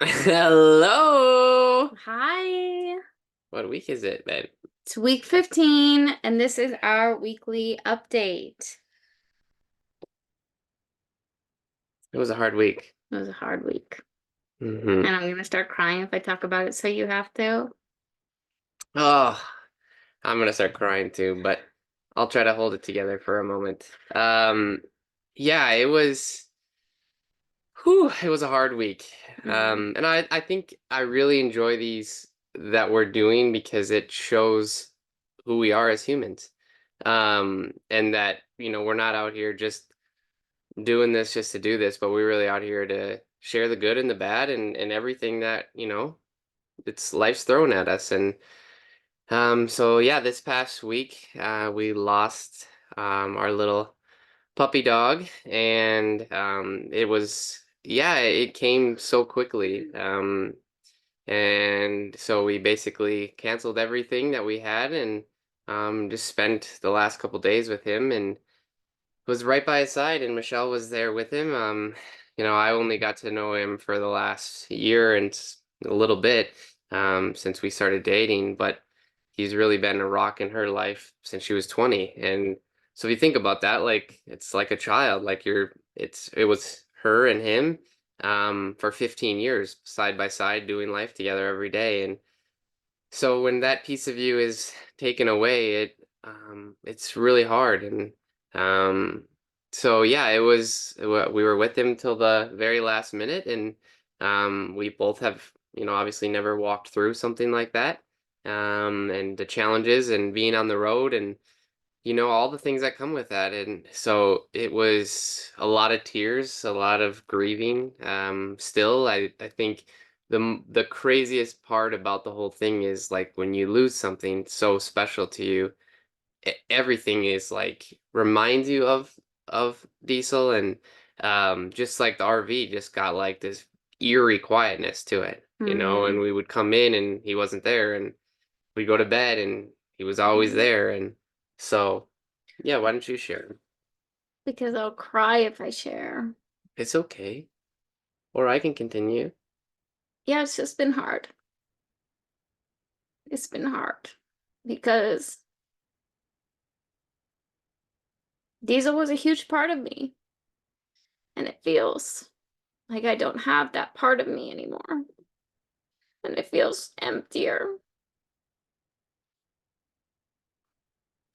Hello. Hi. What week is it, man? It's week 15, and this is our weekly update. It was a hard week. It was a hard week. Hmm. And I'm gonna start crying if I talk about it, so you have to. Oh, I'm gonna start crying too, but I'll try to hold it together for a moment. Yeah, it was a hard week. Hmm. And I think I really enjoy these that we're doing because it shows who we are as humans. And that, we're not out here just doing this just to do this, but we're really out here to share the good and the bad and everything that, it's life's thrown at us. And so yeah, this past week, we lost our little puppy dog, and it was yeah, it came so quickly. And so we basically canceled everything that we had and just spent the last couple days with him and was right by his side, and Michelle was there with him. I only got to know him for the last year and a little bit since we started dating, but he's really been a rock in her life since she was 20. And so if you think about that, like it's like a child, like it was her and him for 15 years side by side doing life together every day. And so when that piece of you is taken away, it's really hard. And um, so yeah, we were with him till the very last minute, and we both have, obviously never walked through something like that. And the challenges and being on the road and all the things that come with that. And so it was a lot of tears, a lot of grieving. Still, I think the craziest part about the whole thing is like when you lose something so special to you, everything is like reminds you of Diesel. And just like the RV just got like this eerie quietness to it, Hmm. and we would come in and he wasn't there, and we'd go to bed and he was always there. And so yeah, why don't you share? Because I'll cry if I share. It's okay. Or I can continue. Yeah, it's just been hard. It's been hard because Diesel was a huge part of me, and it feels like I don't have that part of me anymore, and it feels emptier.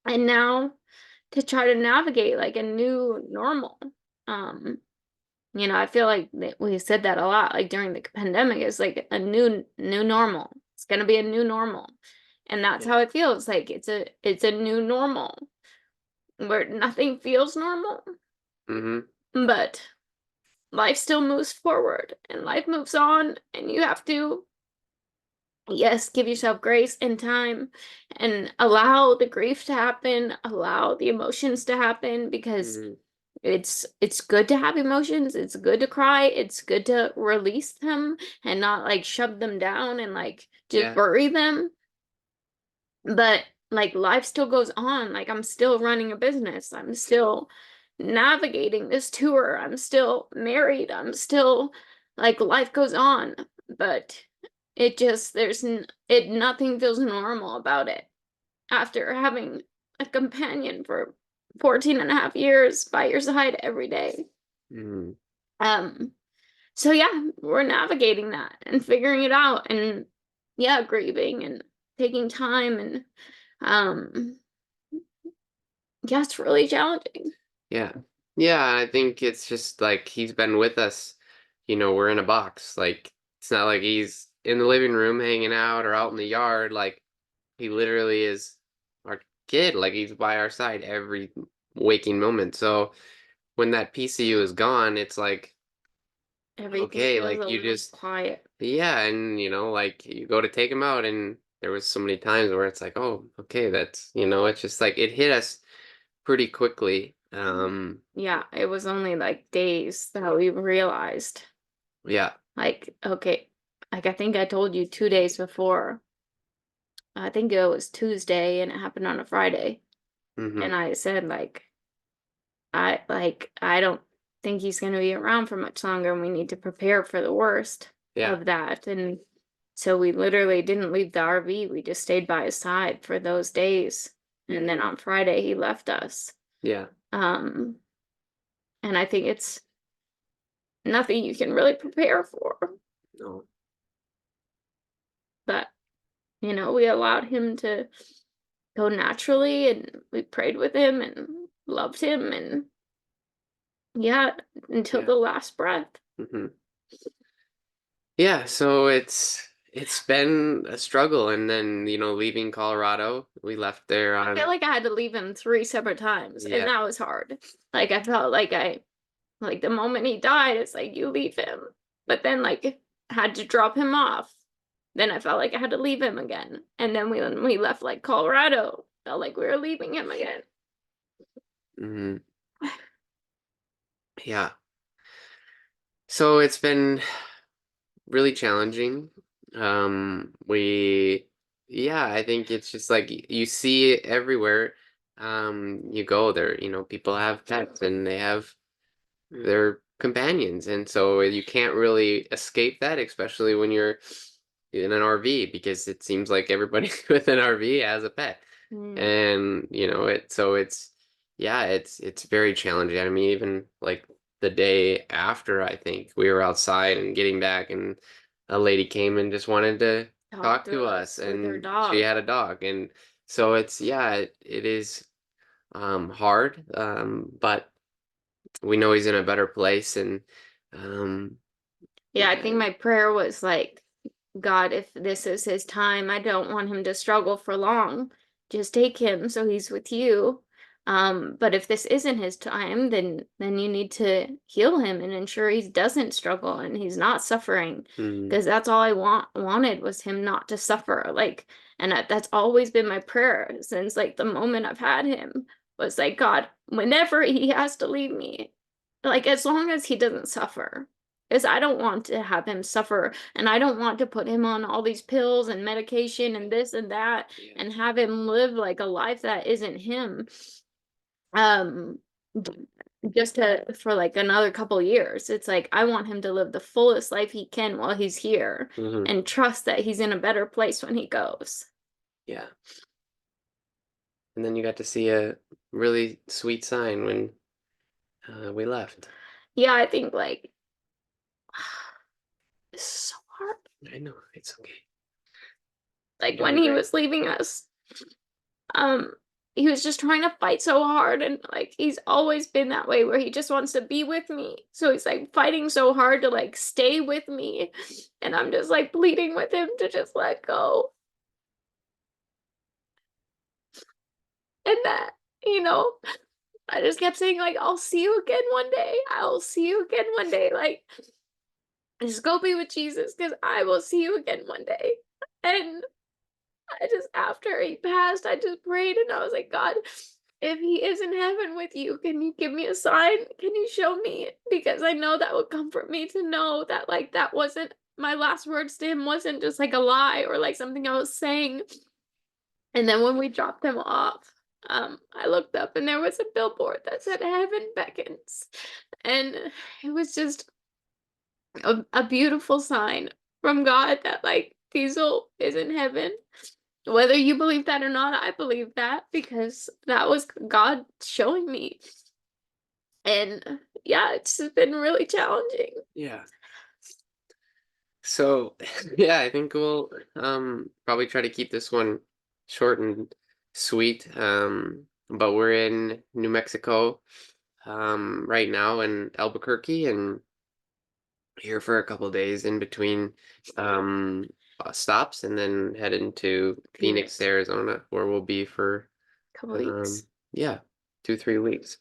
And now to try to navigate like a new normal. Um, I feel like we said that a lot, like during the pandemic, it's like a new normal. It's gonna be a new normal. And that's Yeah. how it feels. Like it's a new normal where nothing feels normal, Mm-hmm. but life still moves forward and life moves on, and you have to, yes, give yourself grace and time and allow the grief to happen, allow the emotions to happen, because Mm-hmm. it's good to have emotions. It's good to cry. It's good to release them and not like shove them down and like just Yeah. bury them. But like life still goes on. Like I'm still running a business. I'm still navigating this tour. I'm still married. I'm still like life goes on. But it just nothing feels normal about it after having a companion for 14 and a half years by your side every day. Mm-hmm. Um, so yeah, we're navigating that and figuring it out, and yeah, grieving and taking time, and um yeah, it's really challenging. Yeah. Yeah, I think it's just like he's been with us, we're in a box. Like it's not like he's in the living room hanging out or out in the yard. Like he literally is our kid. Like he's by our side every waking moment. So when that piece of you is gone, it's like, Everything okay, feels like a you little just quiet. yeah, and like you go to take him out, and there was so many times where it's like, oh, okay, that's it's just like it hit us pretty quickly. Yeah, it was only like days that we realized, Yeah. like, okay, like I think I told you 2 days before. I think it was Tuesday and it happened on a Friday. Hmm. And I said, I don't think he's gonna be around for much longer, and we need to prepare for the worst. Yeah. of that. And so we literally didn't leave the RV. We just stayed by his side for those days. And then on Friday he left us. Yeah. Um, and I think it's nothing you can really prepare for. No. But, we allowed him to go naturally and we prayed with him and loved him and yeah, until Yeah. the last breath. Hmm. Yeah. So it's been a struggle, and then leaving Colorado, we left there I feel on. like I had to leave him 3 separate times, and Yeah. that was hard. Like, I felt like, the moment he died, it's like, you leave him. But then, like, had to drop him off. Then I felt like I had to leave him again. And then when we left, like, Colorado, felt like we were leaving him again. Hmm. Yeah. So it's been really challenging. We, yeah, I think it's just like you see it everywhere. You go there, people have pets and they have their companions, and so you can't really escape that, especially when you're in an RV, because it seems like everybody with an RV has a pet. Mm, And yeah, it's very challenging. I mean, even like the day after, I think we were outside and getting back, and a lady came and just wanted to talk talk to to us, us with her and she dog. had a dog. And so it's, yeah, it is hard, but we know he's in a better place. And um Yeah, I think my prayer was like, God, if this is his time, I don't want him to struggle for long. Just take him so he's with you. But if this isn't his time, then you need to heal him and ensure he doesn't struggle and he's not suffering. mm, Because that's all I wanted was him not to suffer. Like, and that's always been my prayer since like the moment I've had him was like, God, whenever he has to leave me, like as long as he doesn't suffer. Because I don't want to have him suffer and I don't want to put him on all these pills and medication and this and that yeah. and have him live like a life that isn't him. Um just to for like another couple years. It's like I want him to live the fullest life he can while he's here Hmm. and trust that he's in a better place when he goes. Yeah. And then you got to see a really sweet sign when we left. Yeah, I think like it's so hard. I know, it's okay. Like You're when doing he great. was leaving us, um he was just trying to fight so hard and like he's always been that way where he just wants to be with me, so he's like fighting so hard to like stay with me and I'm just like pleading with him to just let go and that you know I just kept saying like I'll see you again one day, I'll see you again one day, like just go be with Jesus because I will see you again one day. And I just, after he passed, I just prayed and I was like, God, if he is in heaven with you, can you give me a sign? Can you show me? Because I know that would comfort me to know that, like, that wasn't my last words to him, wasn't just like a lie or like something I was saying. And then when we dropped him off, I looked up and there was a billboard that said Heaven Beckons. And it was just a beautiful sign from God that, like, Diesel is in heaven. Whether you believe that or not, I believe that because that was God showing me. And yeah, it's just been really challenging. Yeah. So, yeah, I think we'll probably try to keep this one short and sweet. But we're in New Mexico right now in Albuquerque, and here for a couple days in between um stops, and then head into Phoenix, Phoenix, Arizona, where we'll be for couple um weeks. yeah, 2-3 weeks.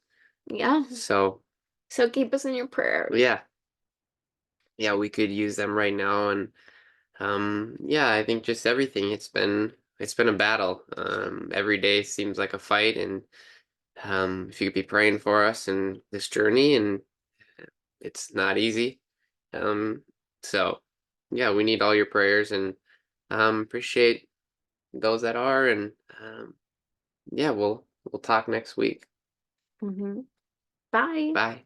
Yeah. So So keep us in your prayers. yeah, yeah, we could use them right now. And yeah, I think just everything, it's been a battle. Every day seems like a fight. And if you could be praying for us in this journey, and it's not easy. um so yeah, we need all your prayers, and appreciate those that are. And yeah, we'll talk next week. Hmm. Bye. Bye.